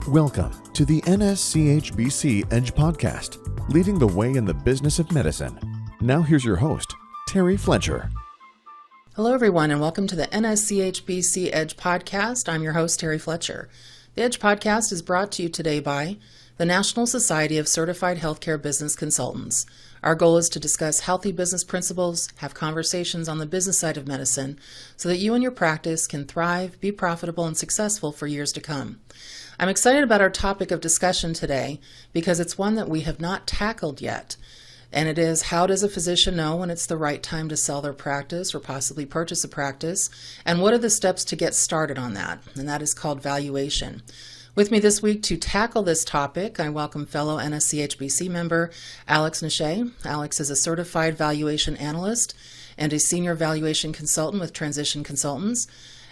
Welcome to the NSCHBC Edge Podcast, leading the way in the business of medicine. Now here's your host, Terry Fletcher. Hello, everyone, and welcome to the NSCHBC Edge Podcast. I'm your host, Terry Fletcher. The Edge Podcast is brought to you today by the National Society of Certified Healthcare Business Consultants. Our goal is to discuss healthy business principles, have conversations on the business side of medicine, so that you and your practice can thrive, be profitable, and successful for years to come. I'm excited about our topic of discussion today because it's one that we have not tackled yet. And it is, how does a physician know when it's the right time to sell their practice or possibly purchase a practice? And what are the steps to get started on that? And that is called valuation. With me this week to tackle this topic, I welcome fellow NSCHBC member Alex Nechay. Alex is a certified valuation analyst and a senior valuation consultant with Transition Consultants.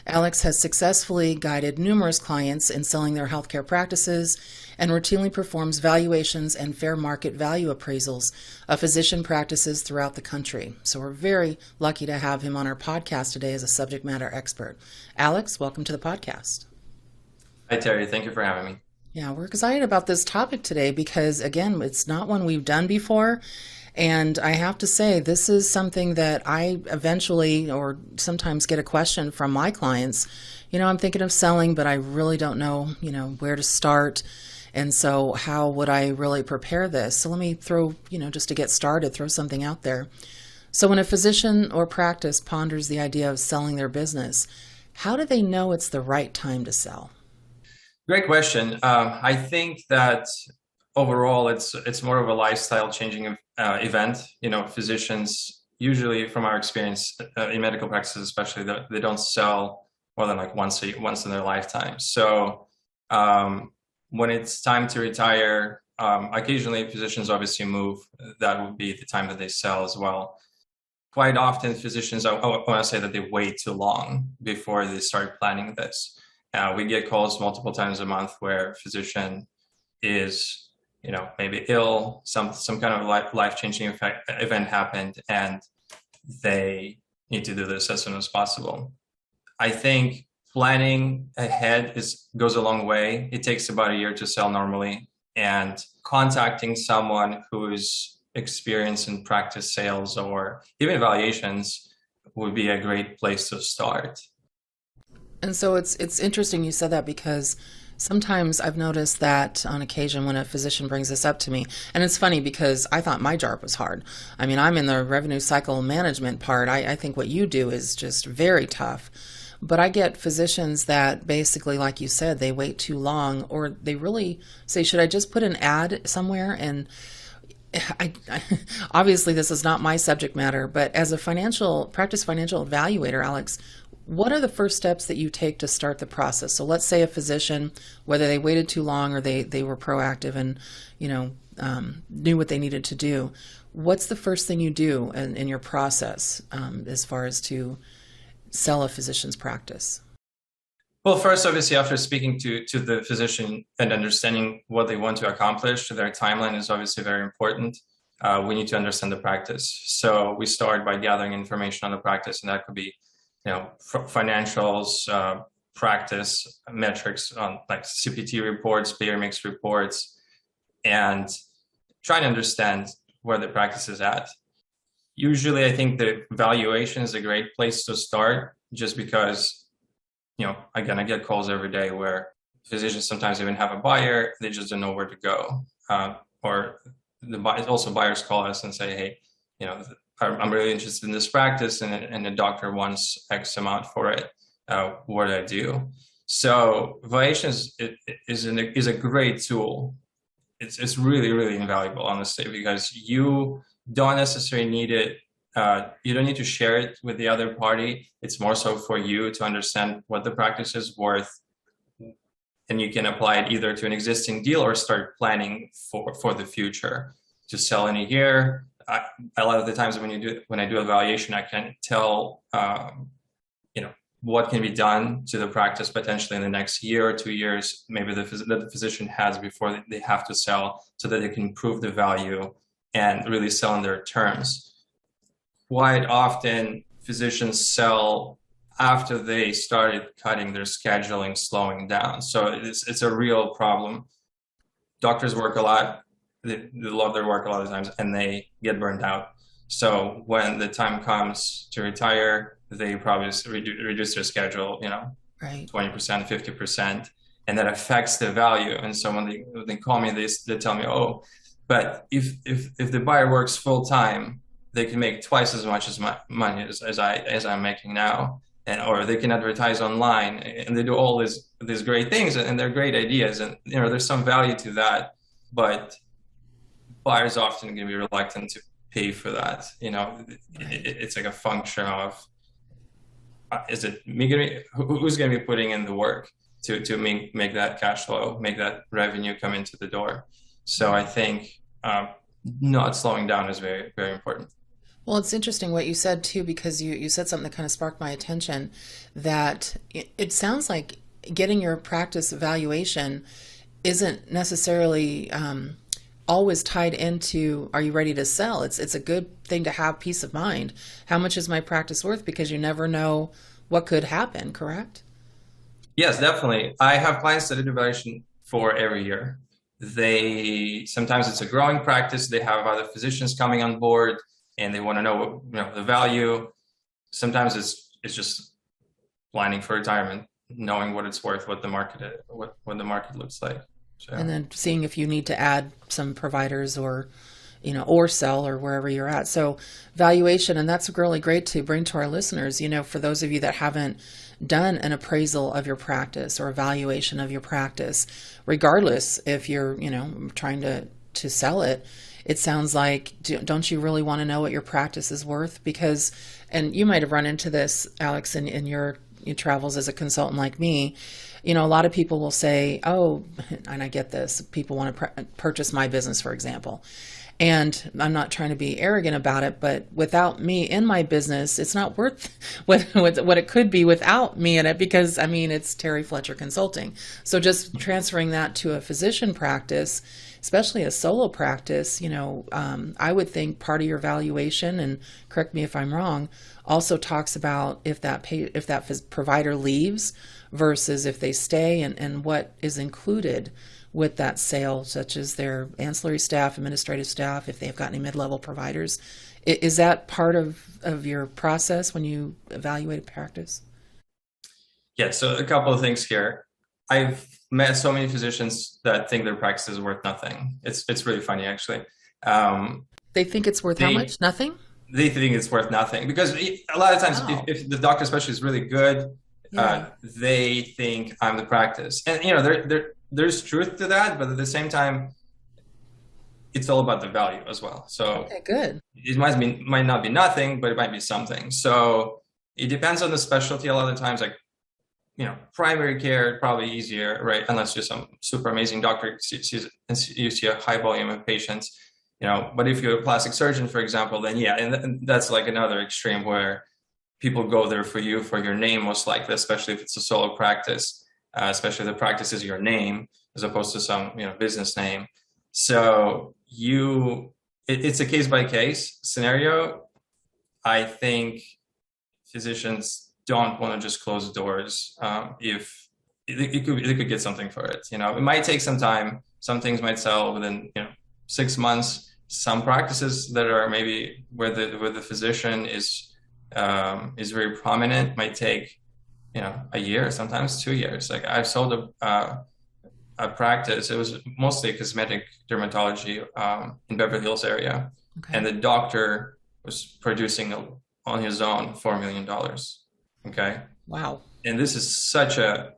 Alex has successfully guided numerous clients in selling their healthcare practices and routinely performs valuations and fair market value appraisals of physician practices throughout the country. So we're very lucky to have him on our podcast today as a subject matter expert. Alex, welcome to the podcast. Hi, Terry. Thank you for having me. Yeah, we're excited about this topic today because, again, it's not one we've done before. And I have to say, this is something that I eventually or sometimes get a question from my clients. I'm thinking of selling, but I really don't know, where to start. And so how would I really prepare this? So let me throw, just to get started, throw something out there. So when a physician or practice ponders the idea of selling their business, how do they know it's the right time to sell? Great question. I think that overall, it's more of a lifestyle changing event. Physicians usually, from our experience in medical practices, especially, they don't sell more than like once in their lifetime. So when it's time to retire, occasionally physicians obviously move. That would be the time that they sell as well. Quite often, physicians, I want to say that they wait too long before they start planning this. We get calls multiple times a month where a physician is, maybe ill, some kind of life-changing event happened, and they need to do this as soon as possible. I think planning ahead goes a long way. It takes about a year to sell normally, and contacting someone who is experienced in practice sales or even valuations would be a great place to start. And so it's interesting you said that, because sometimes I've noticed that on occasion when a physician brings this up to me, and it's funny because I thought my job was hard. I mean, I'm in the revenue cycle management part. I think what you do is just very tough. But I get physicians that basically, like you said, they wait too long, or they really say, should I just put an ad somewhere? And I obviously this is not my subject matter, but as a practice financial evaluator, Alex, what are the first steps that you take to start the process? So let's say a physician, whether they waited too long or they were proactive and, knew what they needed to do. What's the first thing you do in your process as far as to sell a physician's practice? Well, first, obviously, after speaking to the physician and understanding what they want to accomplish, their timeline is obviously very important. We need to understand the practice. So we start by gathering information on the practice, and that could be financials, practice metrics on like CPT reports, payer mix reports, and trying to understand where the practice is at. Usually, I think the valuation is a great place to start, just because, again, I get calls every day where physicians sometimes even have a buyer, they just don't know where to go. Or also buyers call us and say, hey, I'm really interested in this practice, and the doctor wants X amount for it. What do I do? So valuations is a great tool. It's really, really invaluable, honestly, because you don't necessarily need it. You don't need to share it with the other party. It's more so for you to understand what the practice is worth, and you can apply it either to an existing deal or start planning for the future to sell in a year. A lot of the times when I do a valuation, I can tell, what can be done to the practice potentially in the next year or 2 years, maybe that the physician has before they have to sell, so that they can prove the value and really sell on their terms. Quite often, physicians sell after they started cutting their scheduling, slowing down. So it's a real problem. Doctors work a lot. They love their work a lot of times, and they get burned out. So when the time comes to retire, they probably reduce their schedule, right, 20%, 50%, and that affects the value. And so when they call me, they tell me, oh, but if the buyer works full time, they can make twice as much money as I'm making now, or they can advertise online, and they do all these great things, and they're great ideas, and there's some value to that, but buyers often going to be reluctant to pay for that. It's like a function of, is it me who's going to be putting in the work to make that cash flow, make that revenue come into the door. So I think not slowing down is very, very important. Well, it's interesting what you said too, because you said something that kind of sparked my attention, that it sounds like getting your practice valuation isn't necessarily always tied into, are you ready to sell? It's a good thing to have peace of mind. How much is my practice worth? Because you never know what could happen, correct? Yes, definitely. I have clients that do valuation for every year. Sometimes it's a growing practice. They have other physicians coming on board, and they want to know the value. Sometimes it's just planning for retirement, knowing what it's worth, what the market looks like. So. And then seeing if you need to add some providers or sell, or wherever you're at. So valuation, and that's really great to bring to our listeners, for those of you that haven't done an appraisal of your practice or evaluation of your practice, regardless if you're, trying to sell it. It sounds like, don't you really want to know what your practice is worth? Because, and you might have run into this, Alex, in your travels as a consultant like me, a lot of people will say, oh, and I get this, people want to purchase my business, for example. And I'm not trying to be arrogant about it, but without me in my business, it's not worth what it could be without me in it, because, it's Terry Fletcher Consulting. So just transferring that to a physician practice, especially a solo practice, I would think part of your valuation, and correct me if I'm wrong, also talks about if that provider leaves versus if they stay, and what is included with that sale, such as their ancillary staff, administrative staff, if they've got any mid-level providers. Is that part of your process when you evaluate a practice? Yeah, so a couple of things here. I've met so many physicians that think their practice is worth nothing. It's really funny, actually. They think it's worth how much? Nothing? They think it's worth nothing, because a lot of times, if the doctor especially is really good, they think I'm the practice. And, there's truth to that, but at the same time, it's all about the value as well. So okay, good. It might not be nothing, but it might be something. So it depends on the specialty. A lot of times, like, primary care, probably easier, right? Unless you're some super amazing doctor, you see a high volume of patients, but if you're a plastic surgeon, for example, then and that's like another extreme where people go there for your name, most likely, especially if it's a solo practice, especially if the practice is your name as opposed to some, business name. So it's a case by case scenario. I think physicians don't want to just close doors if they could get something for it. It might take some time. Some things might sell within 6 months. Some practices that are maybe where the physician is very prominent might take a year, sometimes 2 years. Like, I've sold a practice. It was mostly cosmetic dermatology in Beverly Hills area, and the doctor was producing on his own $4 million. Okay. Wow. And this is such a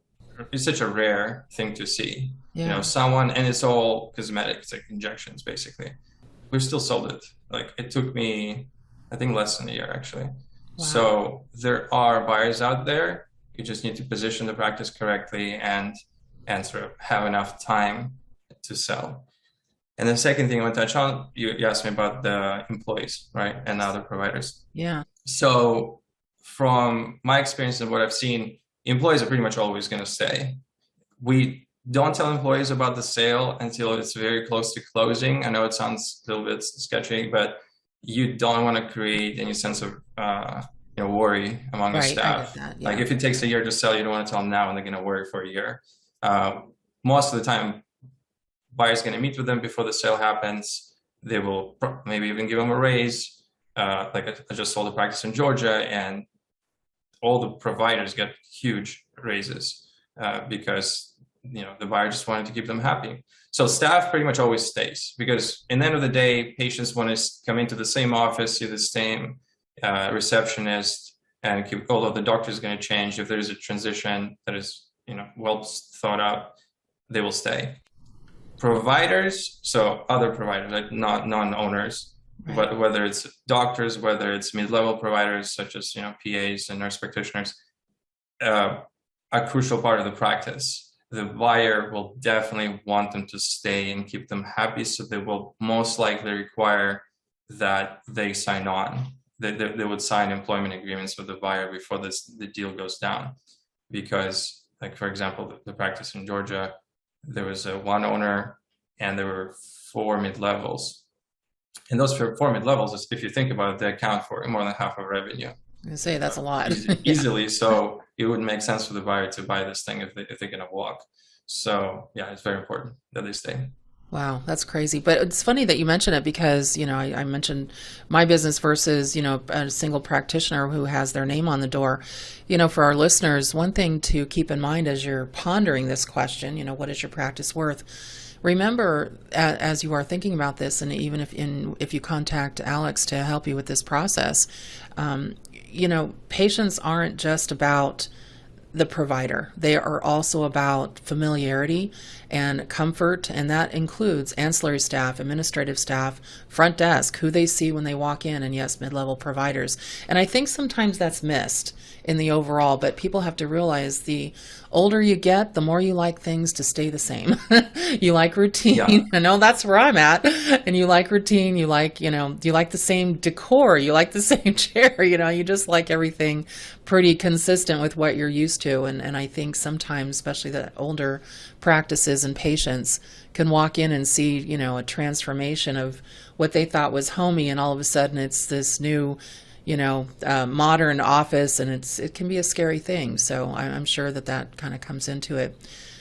rare thing to see. Yeah. Someone, and it's all cosmetic, it's like injections basically. We still sold it. Like, it took me, I think, less than a year actually. Wow. So there are buyers out there. You just need to position the practice correctly and sort of have enough time to sell. And the second thing I want to touch on, you asked me about the employees, right? And other providers. Yeah. So from my experience and what I've seen, employees are pretty much always going to stay. We don't tell employees about the sale until it's very close to closing. I know it sounds a little bit sketchy, but you don't want to create any sense of worry among the Right, I staff. get that. Yeah. Like if it takes a year to sell, you don't want to tell them now and they're going to worry for a year. Most of the time, buyer's going to meet with them before the sale happens. They will maybe even give them a raise. Like I just sold a practice in Georgia, and all the providers get huge raises because the buyer just wanted to keep them happy. So staff pretty much always stays, because in the end of the day, patients want to come into the same office, see the same receptionist, and although the doctor is going to change, if there's a transition that is well thought out, they will stay. Providers, so other providers, like not non-owners, right. But whether it's doctors, whether it's mid-level providers such as PAs and nurse practitioners, a crucial part of the practice. The buyer will definitely want them to stay and keep them happy, so they will most likely require that they sign on. They would sign employment agreements with the buyer before the deal goes down. Because, like for example, the practice in Georgia, there was one owner and there were 4 mid-levels. And those 4 mid-levels, if you think about it, they account for more than half of revenue. I say that's a lot. Easily. Yeah. So it wouldn't make sense for the buyer to buy this thing if they're going to walk. So yeah, it's very important that they stay. Wow, that's crazy. But it's funny that you mention it because, I mentioned my business versus, a single practitioner who has their name on the door. For our listeners, one thing to keep in mind as you're pondering this question, what is your practice worth? Remember, as you are thinking about this, and even if you contact Alex to help you with this process, patients aren't just about the provider. They are also about familiarity and comfort, and that includes ancillary staff, administrative staff, front desk, who they see when they walk in, and yes, mid-level providers. And I think sometimes that's missed in the overall, but people have to realize the older you get, the more you like things to stay the same. You like routine. Yeah. I know that's where I'm at. And you like routine. You like, you like the same decor. You like the same chair. You just like everything pretty consistent with what you're used to. And I think sometimes, especially the older practices and patients, can walk in and see, a transformation of what they thought was homey, and all of a sudden it's this new modern office, and it can be a scary thing. So I'm sure that kind of comes into it.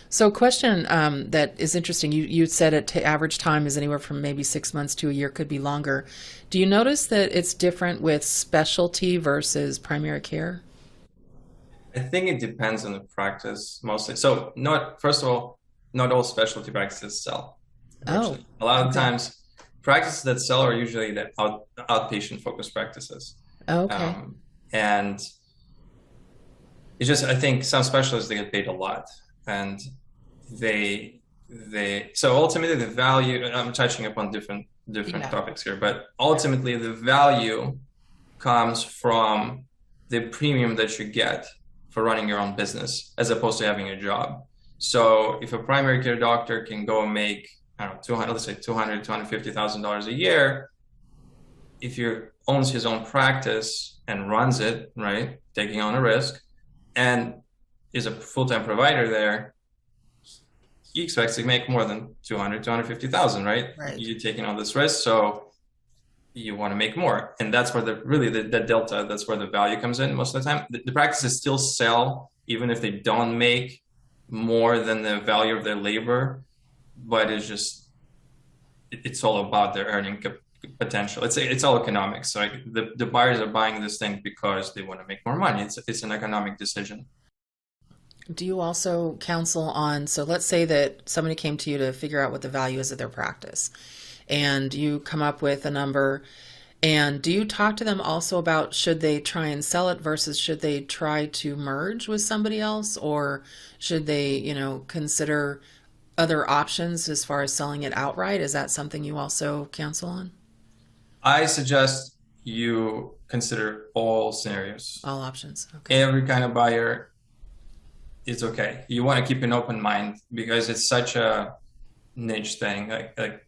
So question that is interesting, you said average time is anywhere from maybe 6 months to a year, could be longer. Do you notice that it's different with specialty versus primary care? I think it depends on the practice mostly. So first of all, not all specialty practices sell. Oh, a lot of times practices that sell are usually the outpatient focused practices. Okay. And it's just, I think some specialists, they get paid a lot, and so ultimately the value, I'm touching upon different topics here, but ultimately the value comes from the premium that you get for running your own business as opposed to having a job. So if a primary care doctor can go and make, let's say $250,000 a year, if he owns his own practice and runs it, right, taking on a risk, and is a full-time provider there, he expects to make more than $250,000, right? You're taking on this risk, so you want to make more. And that's where the delta, that's where the value comes in most of the time. The practices still sell, even if they don't make more than the value of their labor, but it's all about their earning potential. It's all economics. So the buyers are buying this thing because they want to make more money. It's an economic decision. Do you also counsel on, so let's say that somebody came to you to figure out what the value is of their practice, and you come up with a number, and do you talk to them also about should they try and sell it versus should they try to merge with somebody else, or should they, consider other options as far as selling it outright? Is that something you also counsel on? I suggest you consider all scenarios. All options. Okay. Every kind of buyer is okay. You want to keep an open mind because it's such a niche thing. Like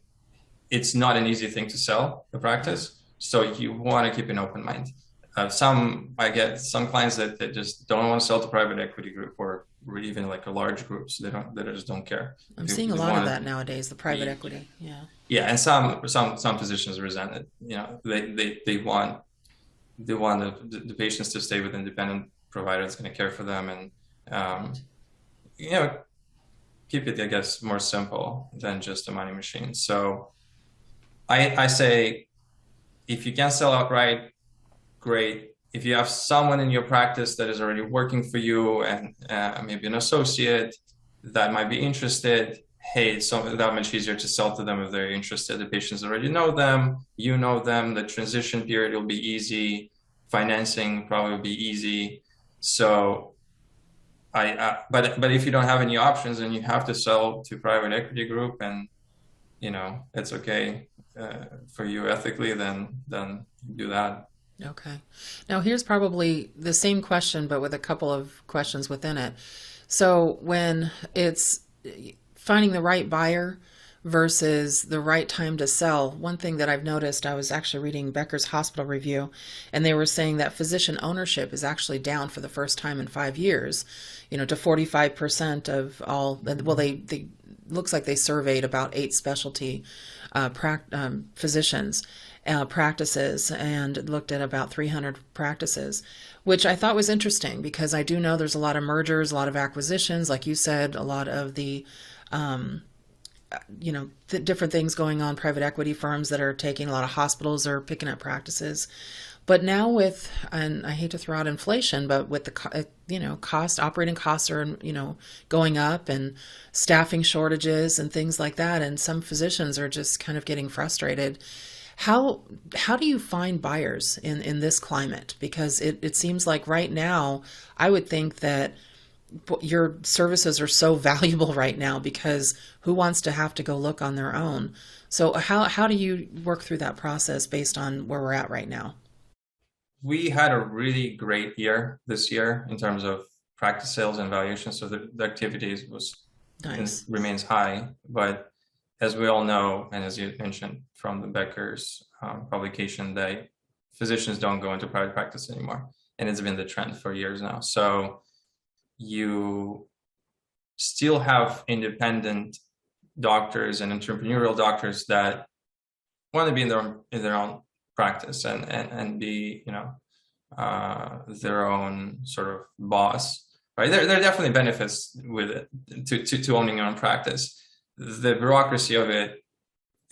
it's not an easy thing to sell, the practice. So you want to keep an open mind. I get some clients that just don't want to sell to private equity group or even like a large group. So they just don't care. I'm seeing a lot of that nowadays, the private equity. Yeah. Yeah. And some physicians resent it. They want they want the patients to stay with an independent provider that's going to care for them, and keep it, I guess, more simple than just a money machine. So I say, if you can sell outright, great. If you have someone in your practice that is already working for you, and maybe an associate that might be interested, hey, it's so that much easier to sell to them if they're interested. The patients already know them, you know them, the transition period will be easy, financing probably will be easy. So but if you don't have any options and you have to sell to private equity group, and it's okay for you ethically, then do that. Okay. Now here's probably the same question, but with a couple of questions within it. So when it's finding the right buyer versus the right time to sell, one thing that I've noticed, I was actually reading Becker's Hospital Review, and they were saying that physician ownership is actually down for the first time in 5 years, to 45% of all. Well, they looks like they surveyed about 8 specialty physicians practices, and looked at about 300 practices, which I thought was interesting, because I do know there's a lot of mergers, a lot of acquisitions, like you said, a lot of the different things going on, private equity firms that are taking, a lot of hospitals are picking up practices. But now with, and I hate to throw out inflation, but with the operating costs are, going up, and staffing shortages and things like that. And some physicians are just kind of getting frustrated. How do you find buyers in this climate? Because it seems like right now, I would think that your services are so valuable right now, because who wants to have to go look on their own? So how do you work through that process based on where we're at right now? We had a really great year this year in terms of practice sales and valuation. So the activities nice. Remains high, but as we all know, and as you mentioned from the Becker's publication, that physicians don't go into private practice anymore. And it's been the trend for years now. So you still have independent doctors and entrepreneurial doctors that want to be in their own practice and be their own sort of boss, right? There are definitely benefits with it to owning your own practice. The bureaucracy of it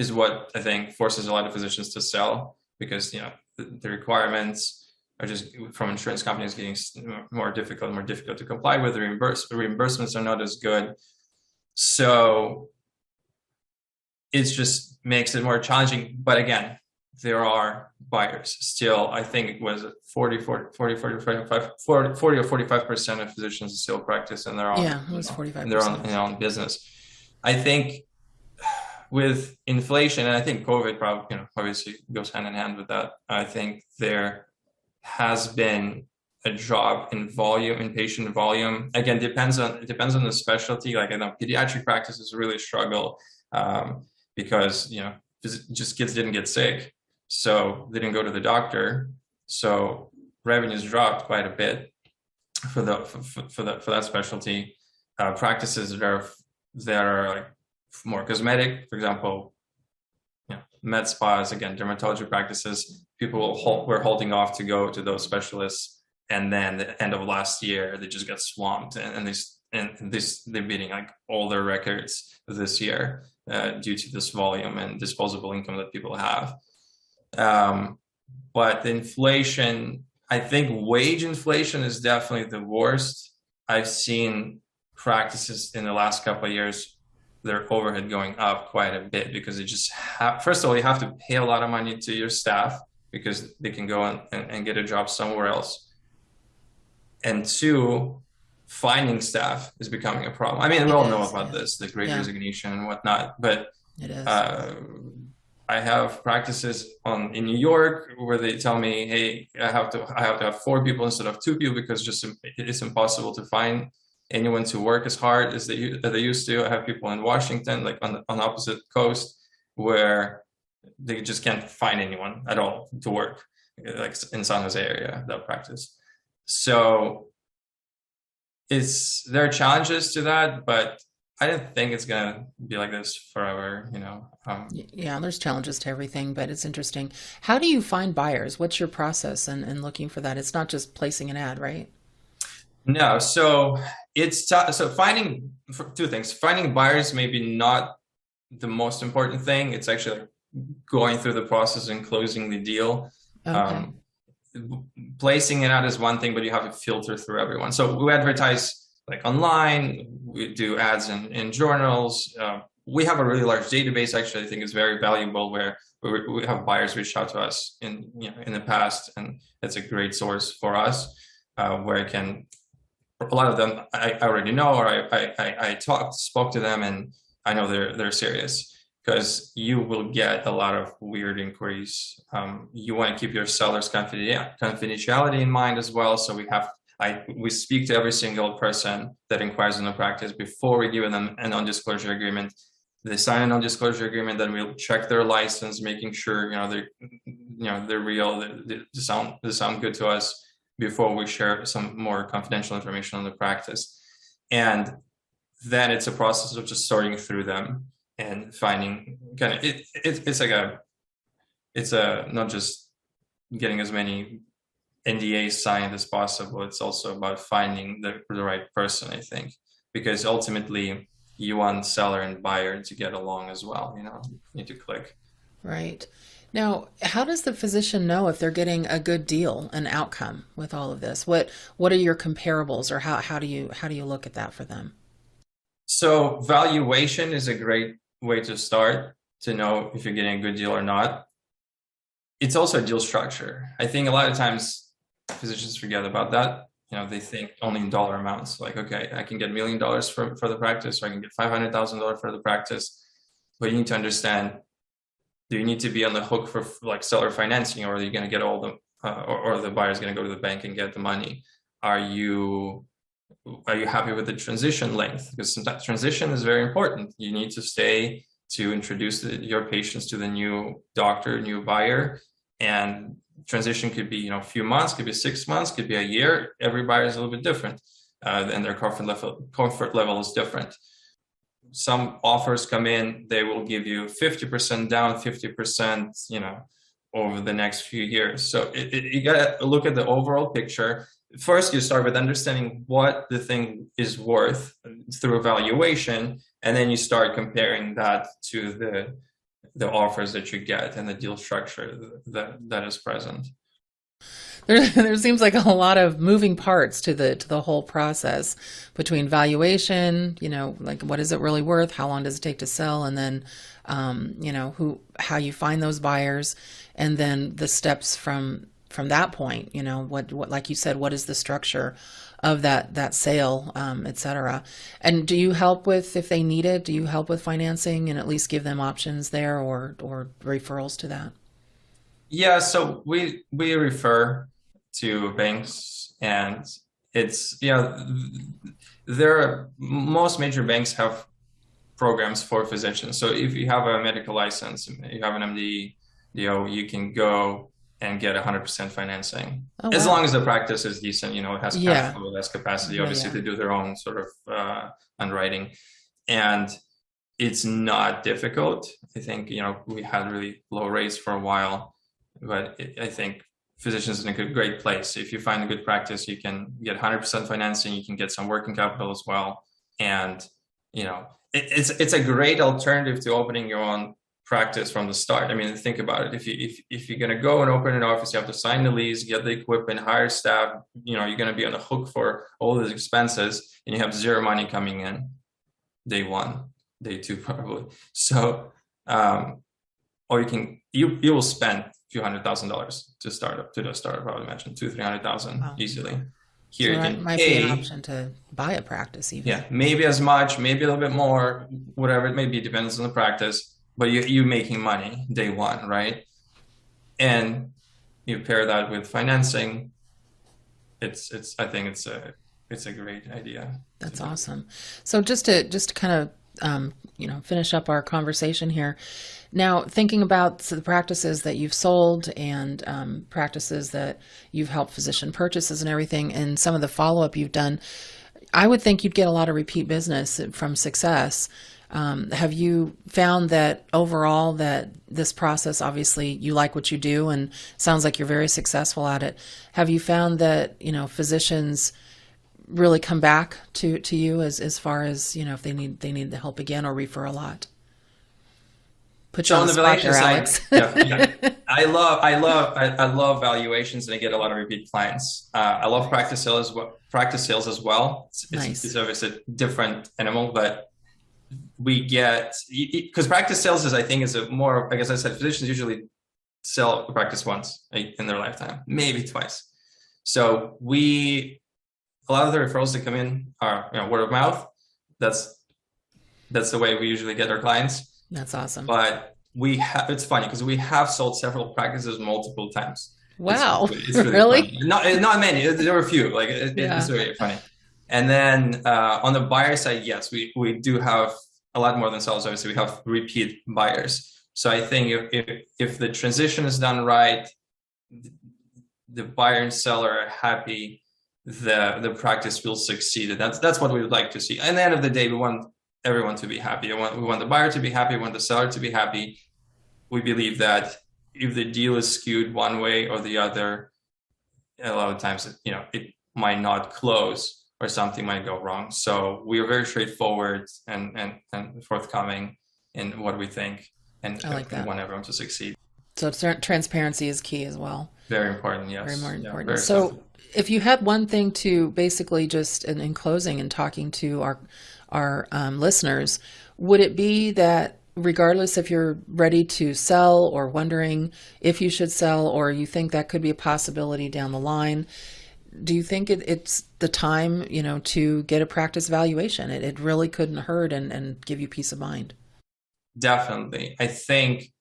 is what I think forces a lot of physicians to sell, because the requirements are just from insurance companies getting more difficult to comply with. The reimbursements are not as good. So it just makes it more challenging. But again, there are buyers still. I think it was 40 or 45% of physicians still practice in their own. Yeah, it was 45%. In their own business. I think with inflation, and I think COVID probably, obviously goes hand in hand with that. I think there has been a drop in volume, in patient volume. Again, it depends on the specialty. Like I know pediatric practices really struggle because just kids didn't get sick, so they didn't go to the doctor. So revenues dropped quite a bit for that specialty. Practices that are like more cosmetic, for example, med spas, again, dermatology practices, people were holding off to go to those specialists, and then the end of last year they just got swamped, and they're beating like all their records this year due to this volume and disposable income that people have. But the inflation, I think wage inflation is definitely the worst. I've seen practices in the last couple of years, their overhead going up quite a bit, because they just first of all, you have to pay a lot of money to your staff because they can go and get a job somewhere else. And 2, finding staff is becoming a problem. I mean, we all know about this, the great resignation and whatnot, but it is. I have practices in New York where they tell me, hey, I have to have 4 people instead of 2 people, because it's impossible to find anyone to work as hard as they used to. I have people in Washington, like on the opposite coast, where they just can't find anyone at all to work, like in San Jose area, that practice. So there are challenges to that, but I don't think it's gonna be like this forever, Yeah, there's challenges to everything, but it's interesting. How do you find buyers? What's your process in looking for that? It's not just placing an ad, right? No, so it's so finding two things. Finding buyers maybe not the most important thing. It's actually going through the process and closing the deal. Okay. Placing it out is one thing, but you have to filter through everyone. So we advertise like online, we do ads in journals. We have a really large database. Actually, I think it's very valuable where we have buyers reach out to us in the past, and it's a great source for us where I can. A lot of them I already know, or I spoke to them, and I know they're serious. Because you will get a lot of weird inquiries. You want to keep your seller's confidentiality in mind as well. So we speak to every single person that inquires in the practice before we give them a non-disclosure agreement. They sign a non-disclosure agreement, then we'll check their license, making sure they're real, they sound good to us before we share some more confidential information on the practice. And then it's a process of just sorting through them and finding it's not just getting as many NDAs signed as possible. It's also about finding the right person, I think, because ultimately you want seller and buyer to get along as well. You need to click. Right. Now, how does the physician know if they're getting a good deal, an outcome with all of this? What are your comparables, or how do you look at that for them? So valuation is a great way to start to know if you're getting a good deal or not. It's also a deal structure. I think a lot of times physicians forget about that. They think only in dollar amounts, like, okay, I can get $1 million for the practice, or I can get $500,000 for the practice. But you need to understand, do you need to be on the hook for like seller financing, or are you going to get all the, or the buyer's going to go to the bank and get the money? Are you happy with the transition length? Because sometimes transition is very important. You need to stay to introduce your patients to the new doctor, new buyer. And transition could be, a few months, could be 6 months, could be a year. Every buyer is a little bit different, and their comfort level is different. Some offers come in, they will give you 50% down, 50%, over the next few years. So you got to look at the overall picture. First, you start with understanding what the thing is worth through evaluation, and then you start comparing that to the offers that you get and the deal structure that is present. There seems like a lot of moving parts to the whole process between valuation, like what is it really worth? How long does it take to sell? And then, how you find those buyers, and then the steps from that point, what, like you said, what is the structure of that sale, et cetera. And do you help with, if they need it, do you help with financing and at least give them options there, or referrals to that? Yeah. So we refer to banks, and it's, most major banks have programs for physicians. So if you have a medical license, you have an MD, you can go and get 100% financing. Oh, wow. As long as the practice is decent, it has cash flow, it has capacity, obviously, to do their own sort of underwriting. And it's not difficult. I think, we had really low rates for a while, but I think physicians in a great place. If you find a good practice, you can get 100% financing, you can get some working capital as well. And, it's a great alternative to opening your own practice from the start. I mean, think about it. If you're going to go and open an office, you have to sign the lease, get the equipment, hire staff, you're going to be on the hook for all these expenses, and you have zero money coming in day one, day two, probably. So, or you will spend a few $100,000 to start up, I would imagine $200,000-300,000 easily. Here so you can might pay, be an option to buy a practice even. Yeah, maybe as much, maybe a little bit more, whatever it may be, depends on the practice. But you're making money day one, right? And you pair that with financing. I think it's a great idea. That's awesome. So just to kind of finish up our conversation here. Now, thinking about the practices that you've sold and practices that you've helped physician purchases and everything, and some of the follow-up you've done, I would think you'd get a lot of repeat business from success. Have you found that overall that this process, obviously you like what you do and sounds like you're very successful at it. Have you found that, physicians really come back to you as far as, if they need the help again or refer a lot? Put you on the spot there, Alex. Yeah. I love valuations, and I get a lot of repeat clients. I love practice sales as well. It's obviously a different animal, but we get, because practice sales is a more, like as I said, physicians usually sell a practice once in their lifetime, maybe twice. So a lot of the referrals that come in are word of mouth. That's the way we usually get our clients. That's awesome. But it's funny because we have sold several practices multiple times. Wow. It's really funny. Not many. There were a few. It's very funny. And then on the buyer side, yes, we do have a lot more than sellers. Obviously, we have repeat buyers. So I think if the transition is done right, the buyer and seller are happy, the practice will succeed. That's what we would like to see. At the end of the day, we want everyone to be happy. We want the buyer to be happy. We want the seller to be happy. We believe that if the deal is skewed one way or the other, a lot of times, it might not close or something might go wrong. So we are very straightforward and forthcoming in what we think, and want everyone to succeed. So transparency is key as well. Very important, yes. Very more important. Very so simple. If you had one thing to basically just in closing and talking to our listeners, would it be that regardless if you're ready to sell or wondering if you should sell, or you think that could be a possibility down the line, do you think it's the time, to get a practice valuation? It really couldn't hurt and give you peace of mind. Definitely. I think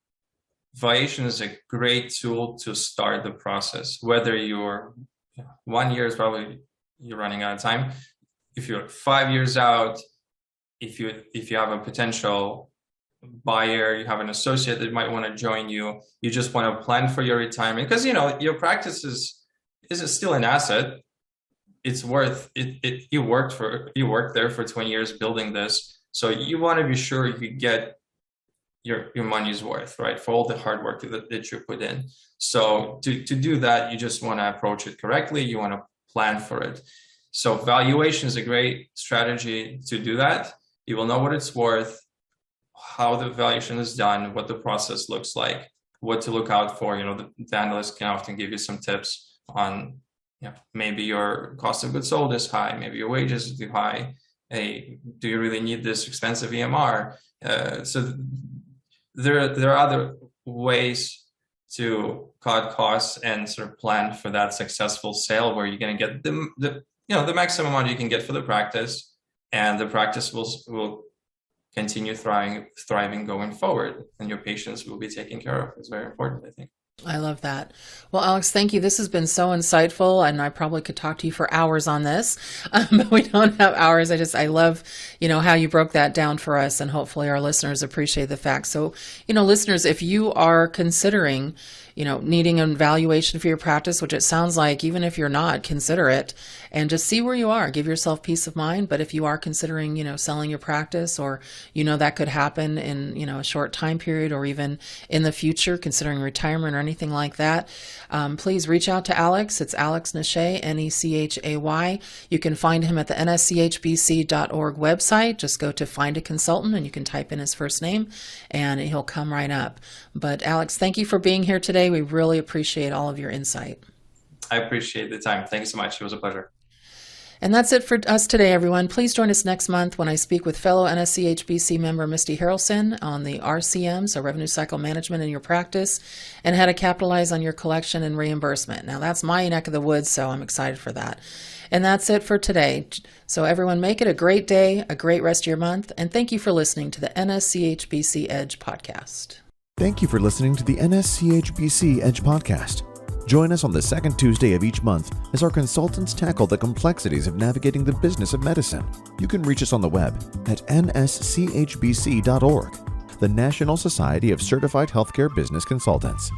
valuation is a great tool to start the process. Whether you're 1 year is probably you're running out of time. If you're 5 years out, if you have a potential buyer, you have an associate that might want to join you, you just want to plan for your retirement, because your practice is still an asset. It's worth it. You worked there for 20 years building this, so you want to be sure you get your money's worth, right, for all the hard work that you put in. So to do that, you just want to approach it correctly. You want to plan for it. So valuation is a great strategy to do that. You will know what it's worth, how the valuation is done, what the process looks like, what to look out for. The analyst can often give you some tips on, maybe your cost of goods sold is high, maybe your wages are too high. Hey, do you really need this expensive EMR? So there are other ways to cut costs and sort of plan for that successful sale, where you're going to get the maximum amount you can get for the practice, and the practice will continue thriving going forward, and your patients will be taken care of. It's very important, I think. I love that. Well, Alex, thank you. This has been so insightful, and I probably could talk to you for hours on this, but we don't have hours. I love, how you broke that down for us, and hopefully our listeners appreciate the fact. So, listeners, if you are considering, needing an evaluation for your practice, which it sounds like, even if you're not, consider it and just see where you are. Give yourself peace of mind. But if you are considering, selling your practice, or, that could happen in, a short time period, or even in the future, considering retirement or anything like that, please reach out to Alex. It's Alex Nechay, Nechay. You can find him at the NSCHBC.org website. Just go to Find a Consultant, and you can type in his first name, and he'll come right up. But Alex, thank you for being here today. We really appreciate all of your insight. I appreciate the time. Thank you so much. It was a pleasure. And that's it for us today, everyone. Please join us next month when I speak with fellow NSCHBC member Misty Harrelson on the RCM, so Revenue Cycle Management in your practice, and how to capitalize on your collection and reimbursement. Now, that's my neck of the woods, so I'm excited for that. And that's it for today. So everyone, make it a great day, a great rest of your month, and thank you for listening to the NSCHBC Edge Podcast. Thank you for listening to the NSCHBC Edge Podcast. Join us on the second Tuesday of each month as our consultants tackle the complexities of navigating the business of medicine. You can reach us on the web at NSCHBC.org, the National Society of Certified Healthcare Business Consultants.